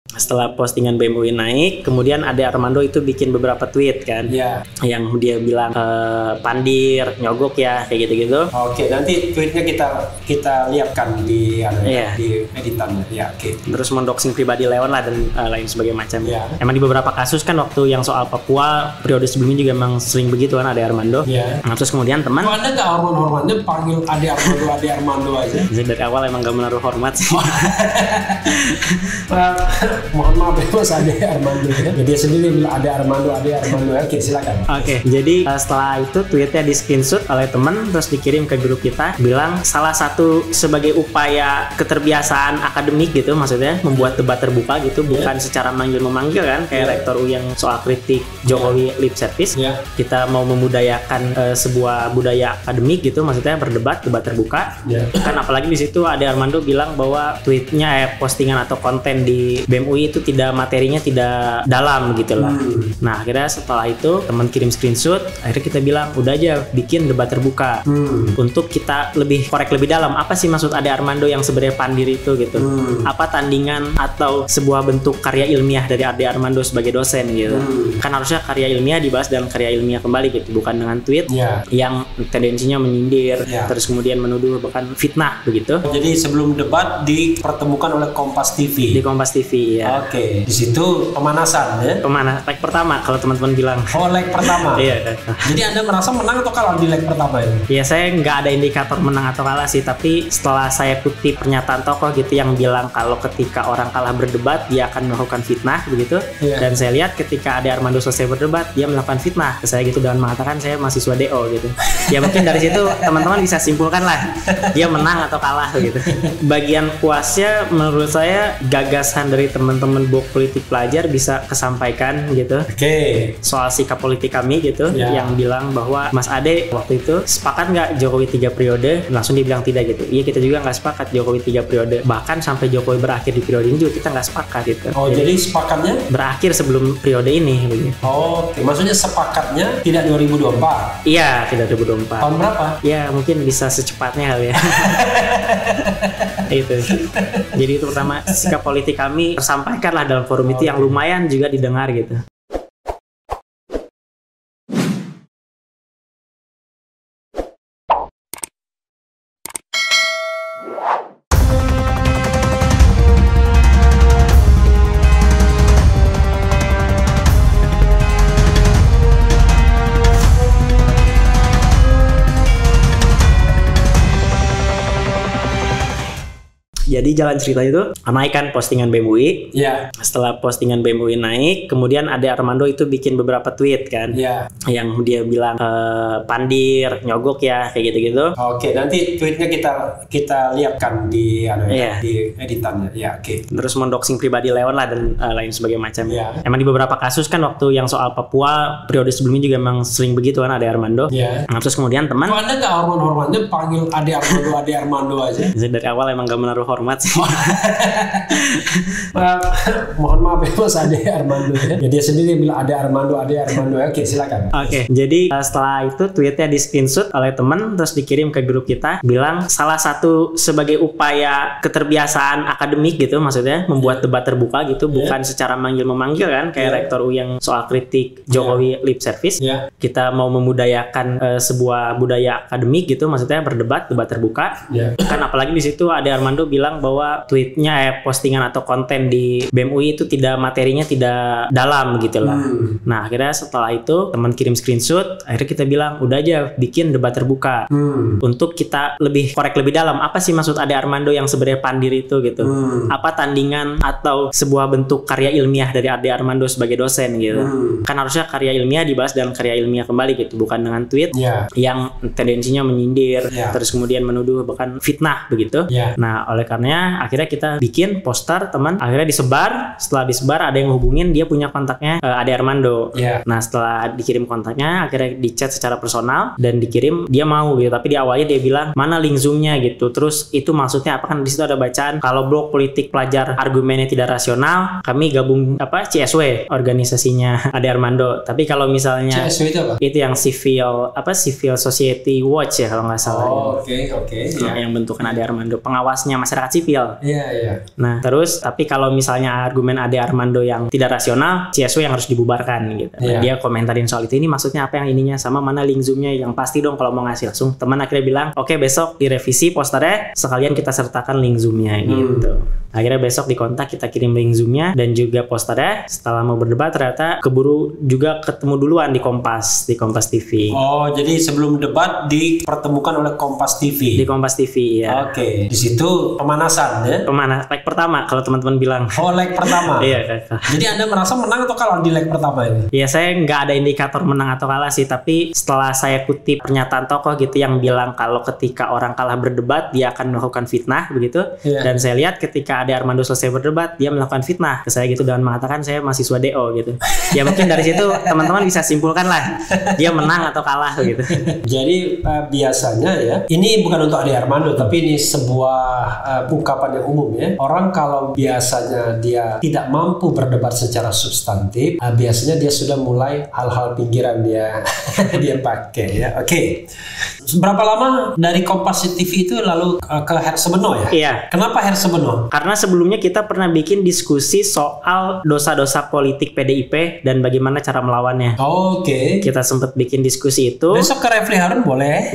Setelah postingan BEM UI naik, kemudian Ade Armando itu bikin beberapa tweet kan, yang dia bilang pandir, nyogok ya, kayak gitu-gitu. Oke, nanti tweetnya kita lihatkan di editannya. Ya, oke. Terus mendoxing pribadi Leon lah dan lain sebagainya macam. Emang di beberapa kasus kan waktu yang soal Papua periode sebelumnya juga emang sering begitu kan Ade Armando. Nah, terus kemudian teman. Kok Anda nggak hormat-hormatnya panggil Ade Armando aja? Jadi dari awal emang gak menaruh hormat sih. Mohon maaf ya Mas Ade Armando ya. Dia sendiri bilang Ade Armando. Oke, silakan. Oke, jadi setelah itu tweetnya di screenshot oleh teman terus dikirim ke grup kita, bilang salah satu sebagai upaya keterbiasaan akademik gitu, maksudnya membuat debat terbuka gitu, bukan secara manggil-memanggil kan kayak rektor U yang soal kritik Jokowi lip service. Kita mau membudayakan sebuah budaya akademik gitu, maksudnya debat terbuka. Kan apalagi di situ Ade Armando bilang bahwa tweetnya postingan atau konten di BEM UI itu materinya tidak dalam gitu lah. Nah, akhirnya setelah itu teman kirim screenshot, akhirnya kita bilang udah aja bikin debat terbuka untuk kita lebih korek lebih dalam apa sih maksud Ade Armando yang sebenarnya pandir itu gitu. Apa tandingan atau sebuah bentuk karya ilmiah dari Ade Armando sebagai dosen gitu. Kan harusnya karya ilmiah dibahas dalam karya ilmiah kembali gitu, bukan dengan tweet yang tendensinya menyindir terus kemudian menuduh bahkan fitnah begitu. Jadi sebelum debat dipertemukan oleh Kompas TV. Di Kompas TV ya. Oke, di situ pemanasan ya. Leg pertama kalau teman-teman bilang. Oh, leg pertama. Iya. Jadi Anda merasa menang atau kalah di leg pertama ini? Ya, saya nggak ada indikator menang atau kalah sih, tapi setelah saya kutip pernyataan tokoh gitu yang bilang kalau ketika orang kalah berdebat dia akan melakukan fitnah begitu. Dan saya lihat ketika Ade Armando selesai berdebat dia melakukan fitnah ke saya gitu dengan mengatakan saya mahasiswa DO gitu. Ya mungkin dari situ teman-teman bisa simpulkan lah dia menang atau kalah gitu. Bagian puasnya menurut saya gagasan dari teman-teman BOK politik pelajar bisa kesampaikan gitu. Soal sikap politik kami gitu, yang bilang bahwa Mas Ade waktu itu sepakat nggak Jokowi 3 periode, langsung dibilang tidak gitu. Iya, kita juga nggak sepakat Jokowi 3 periode, bahkan sampai Jokowi berakhir di periode ini juga kita nggak sepakat gitu. Jadi sepakatnya berakhir sebelum periode ini begitu. Oke, maksudnya sepakatnya tidak 2024? Iya, tidak 2024. Tahun berapa? Ya mungkin bisa secepatnya kali ya. Itu. Jadi itu pertama sikap politik kami tersampaikan lah dalam forum itu yang lumayan juga didengar gitu. Jadi jalan cerita itu naikkan postingan BEM UI. Setelah postingan BEM UI naik, kemudian Ade Armando itu bikin beberapa tweet kan, yang dia bilang pandir, nyogok ya, kayak gitu-gitu. Oke, nanti tweetnya kita lihatkan di editannya. Terus mendoxing pribadi Leon lah dan lain sebagainya macam. Emang di beberapa kasus kan waktu yang soal Papua periode sebelumnya juga emang sering begitu kan Ade Armando. Nah, terus kemudian teman. Kok Anda nggak hormat-hormatnya panggil Ade Armando aja? Jadi dari awal emang gak menaruh hormat sih. Mohon maaf ya Mas Ade Armando ya. Dia sendiri bilang Ade Armando. Oke, silakan. Oke, jadi setelah itu tweetnya di screenshot oleh teman terus dikirim ke grup kita, bilang salah satu sebagai upaya keterbiasaan akademik gitu, maksudnya membuat debat terbuka gitu, bukan secara manggil-memanggil kan kayak rektor U yang soal kritik Jokowi lip service. Kita mau membudayakan sebuah budaya akademik gitu, maksudnya debat terbuka. Kan apalagi di situ Ade Armando bilang bahwa tweetnya postingan atau konten di BEM UI itu materinya tidak dalam gitu lah. Nah, akhirnya setelah itu teman kirim screenshot, akhirnya kita bilang udah aja bikin debat terbuka untuk kita lebih korek lebih dalam apa sih maksud Ade Armando yang sebenarnya pandir itu gitu. Apa tandingan atau sebuah bentuk karya ilmiah dari Ade Armando sebagai dosen gitu. Kan harusnya karya ilmiah dibahas dalam karya ilmiah kembali gitu, bukan dengan tweet yang tendensinya menyindir terus kemudian menuduh bahkan fitnah begitu. Nah, oleh karenanya akhirnya kita bikin poster teman, akhirnya disebar. Setelah disebar ada yang hubungin, dia punya kontaknya Ade Armando. Nah, setelah dikirim kontaknya akhirnya di chat secara personal dan dikirim, dia mau gitu, tapi di awalnya dia bilang mana link zoomnya gitu. Terus itu maksudnya apa, kan di situ ada bacaan kalau blog politik pelajar argumennya tidak rasional, kami gabung CSW organisasinya Ade Armando. Tapi kalau misalnya CSW itu apa? Itu yang Civil Society Watch ya kalau nggak salah. Oke. Yang bentukan Ade Armando, pengawasnya masyarakat masyarakat sipil. Iya. Nah, terus tapi kalau misalnya argumen Ade Armando yang tidak rasional, CSW yang harus dibubarkan gitu. Nah, dia komentarin soal itu, ini maksudnya apa yang ininya, sama mana link Zoom-nya yang pasti dong kalau mau ngasih. Langsung teman akhirnya bilang, oke, besok direvisi posternya, sekalian kita sertakan link Zoom-nya gitu. Akhirnya besok dikontak, kita kirim link Zoom-nya dan juga posternya. Setelah mau berdebat ternyata keburu juga ketemu duluan di Kompas TV. Oh, jadi sebelum debat dipertemukan oleh Kompas TV. Di Kompas TV, ya. Oke. Di situ pemanasan ya. Leg pertama kalau teman-teman bilang. Oh, leg pertama. Iya, Kakak. Jadi Anda merasa menang atau kalah di leg pertama ini? Ya, saya nggak ada indikator menang atau kalah sih, tapi setelah saya kutip pernyataan tokoh gitu yang bilang kalau ketika orang kalah berdebat dia akan melakukan fitnah begitu. Dan saya lihat ketika Ade Armando selesai berdebat dia melakukan fitnah ke saya gitu dengan mengatakan saya mahasiswa DO gitu. Ya mungkin dari situ teman-teman bisa simpulkan lah dia menang atau kalah gitu. Jadi biasanya ya, ini bukan untuk Ade Armando tapi ini sebuah ungkapan yang umum ya. Orang kalau biasanya dia tidak mampu berdebat secara substantif, biasanya dia sudah mulai hal-hal pinggiran dia dia pakai ya. Oke. Berapa lama dari Kompas TV itu lalu ke Hersebeno ya? Iya. Kenapa Hersebeno? Karena sebelumnya kita pernah bikin diskusi soal dosa-dosa politik PDIP dan bagaimana cara melawannya. Oke. Kita sempat bikin diskusi itu. Besok ke Refli Harun boleh?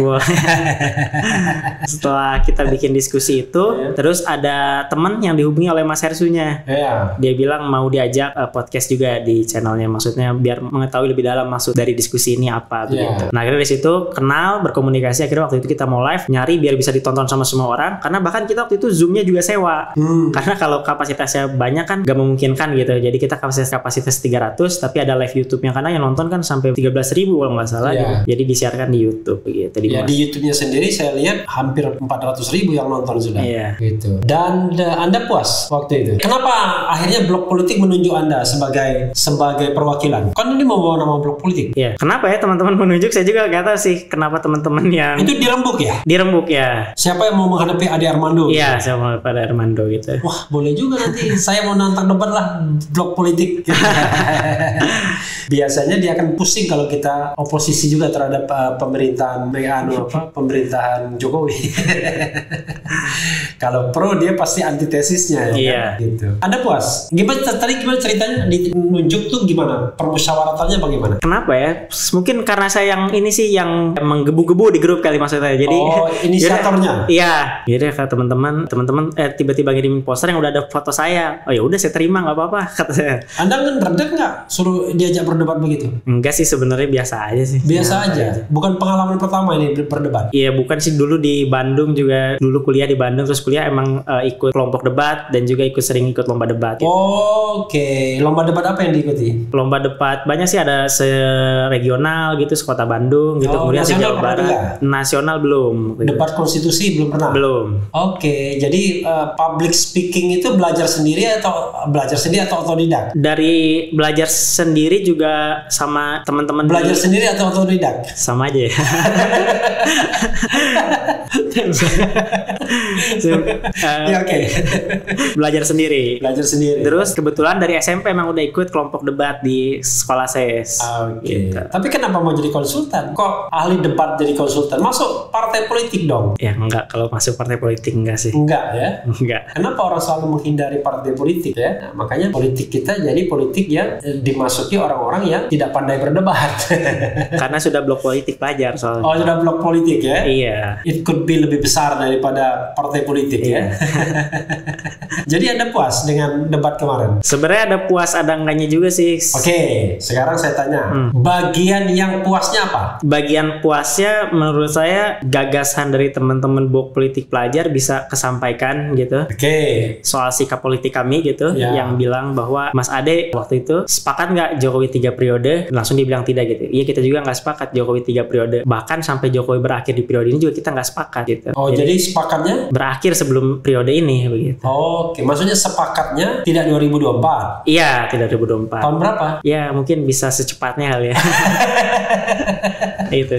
Setelah kita bikin diskusi itu, terus ada teman yang dihubungi oleh Mas Hersunya. Dia bilang mau diajak podcast juga di channelnya, maksudnya biar mengetahui lebih dalam maksud dari diskusi ini apa begitu. Nah, akhirnya dari situ kenal, berkomunikasi, akhirnya waktu itu kita mau live nyari biar bisa ditonton sama semua orang, karena bahkan kita waktu itu Zoom-nya juga sewa. Karena kalau kapasitasnya banyak kan gak memungkinkan gitu. Jadi kita kapasitas 300 tapi ada live YouTube-nya, karena yang nonton kan sampai 13.000 kalau nggak salah gitu. Jadi disiarkan di YouTube gitu. Di YouTube-nya sendiri saya lihat hampir 400.000 yang nonton sudah. Gitu. Dan Anda puas waktu itu. Kenapa akhirnya Blok Politik menunjuk Anda sebagai perwakilan? Kan ini mau bawa nama Blok Politik. Kenapa ya teman-teman menunjuk? Saya juga nggak tahu sih kenapa teman-teman yang itu dirembuk ya? Dirembuk ya. Siapa yang mau menghadapi Ade Armando? Iya, saya mau pada Armando gitu. Wah, boleh juga nanti saya mau nantang debat lah Blok Politik. Biasanya dia akan pusing kalau kita oposisi juga terhadap pemerintahan pemerintahan Jokowi. Kalau pro dia pasti antitesisnya ya. Kan? Gitu. Anda puas? Gimana ceritanya ditunjuk tuh gimana? Permusyawaratannya bagaimana? Kenapa ya? Mungkin karena saya yang ini sih yang menggebu-gebu di grup kali maksudnya. Jadi inisiatornya. Iya. Jadi kata teman-teman tiba-tiba ngirimin poster yang udah ada foto saya. Oh ya udah saya terima, nggak apa-apa kata saya. Anda ngeredek nggak suruh diajak berdebat begitu? Enggak sih, sebenarnya biasa aja sih. Biasa aja. Bukan pengalaman pertama ini berdebat. Iya, bukan sih, dulu di Bandung juga, dulu kuliah di Bandung, terus kuliah emang ikut kelompok debat dan juga sering ikut lomba debat. Gitu. Oke. Lomba debat apa yang diikuti? Lomba debat banyak sih, ada regional gitu, sekota Bandung gitu, kemudian se-Jawa Barat. Nasional belum. Debat konstitusi belum pernah? Belum. Oke, jadi public speaking itu belajar sendiri atau otodidak? Dari belajar sendiri juga sama teman-teman. Belajar sendiri atau otodidak? Sama aja ya. Oke. Belajar sendiri. Terus kebetulan dari SMP emang udah ikut kelompok debat di sekolah saya. Oke. Gitu. Tapi kenapa mau jadi konsultan? Kok ahli debat jadi konsultan? Masuk partai politik dong? Ya enggak, kalau masuk partai politik enggak sih. Enggak ya? Enggak. Kenapa orang selalu menghindari partai politik ya? Nah, makanya politik kita jadi politik yang dimasuki orang-orang yang tidak pandai berdebat. Karena sudah blok politik pelajar soalnya. Oh, sudah blok politik ya? Iya. It could be lebih besar daripada partai politik ya. Jadi Anda puas dengan debat kemarin? Sebenarnya ada puas, ada enggaknya juga sih. Oke, sekarang saya tanya, bagian yang puasnya apa? Bagian puasnya menurut saya gagasan dari teman-teman blok politik pelajar bisa kesampaikan gitu. Oke. Soal sikap politik kami gitu, yang bilang bahwa Mas Ade waktu itu sepakat nggak Jokowi 3 periode? Langsung dibilang tidak gitu. Iya, kita juga nggak sepakat Jokowi 3 periode. Bahkan sampai Jokowi berakhir di periode ini juga kita nggak sepakat gitu. Oh, jadi sepakatnya berakhir sebelum periode ini begitu. Oke, maksudnya sepakatnya tidak 2024? Iya, tidak 2024. Tahun berapa? Ya, mungkin bisa secepatnya kali ya. Itu.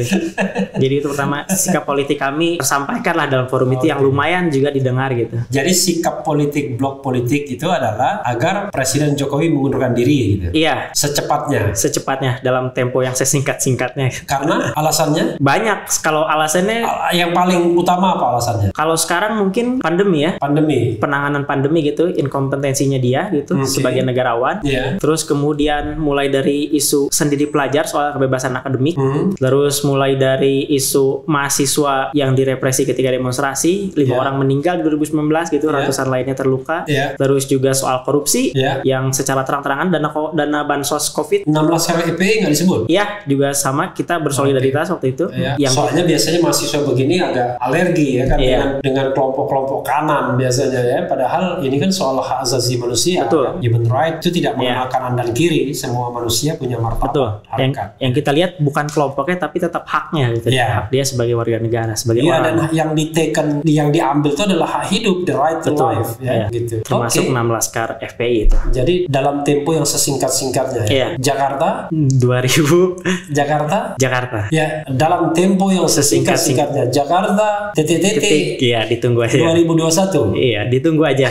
Jadi itu pertama sikap politik kami tersampaikan lah dalam forum itu yang lumayan juga didengar gitu. Jadi sikap politik blok politik itu adalah agar Presiden Jokowi mengundurkan diri gitu. Iya. Secepatnya Dalam tempo yang sesingkat-singkatnya. karena alasannya Banyak. Kalau alasannya, yang paling utama apa alasannya? kalau sekarang mungkin pandemi ya. Pandemi. Penanganan pandemi gitu, inkompetensinya dia gitu sebagai negarawan. Iya. Terus kemudian mulai dari isu sendiri pelajar soal kebebasan akademik. Terus mulai dari isu mahasiswa yang direpresi ketika demonstrasi, 5 orang meninggal di 2019 gitu, ratusan lainnya terluka. Terus juga soal korupsi yang secara terang-terangan dana bansos COVID. 16 RPI nggak disebut? Iya, juga sama, kita bersolidaritas waktu itu. Yang Soalnya biasanya mahasiswa begini agak alergi ya kan dengan kelompok-kelompok kanan biasanya ya. Padahal ini kan soal hak asasi manusia. Kan? Human right itu tidak mengenal kanan dan kiri. Semua manusia punya martabat. Yang kita lihat bukan kelompoknya tapi tetap haknya gitu. Hak dia sebagai warga negara, sebagai orang. Dan yang diambil itu adalah hak hidup, the right to life ya gitu. Termasuk 6 laskar FPI itu. Jadi dalam tempo yang sesingkat-singkatnya ya. Jakarta 2000 Jakarta ya, dalam tempo yang sesingkat-singkatnya Jakarta titik. Iya, ditunggu aja. 2021. Iya, ditunggu aja.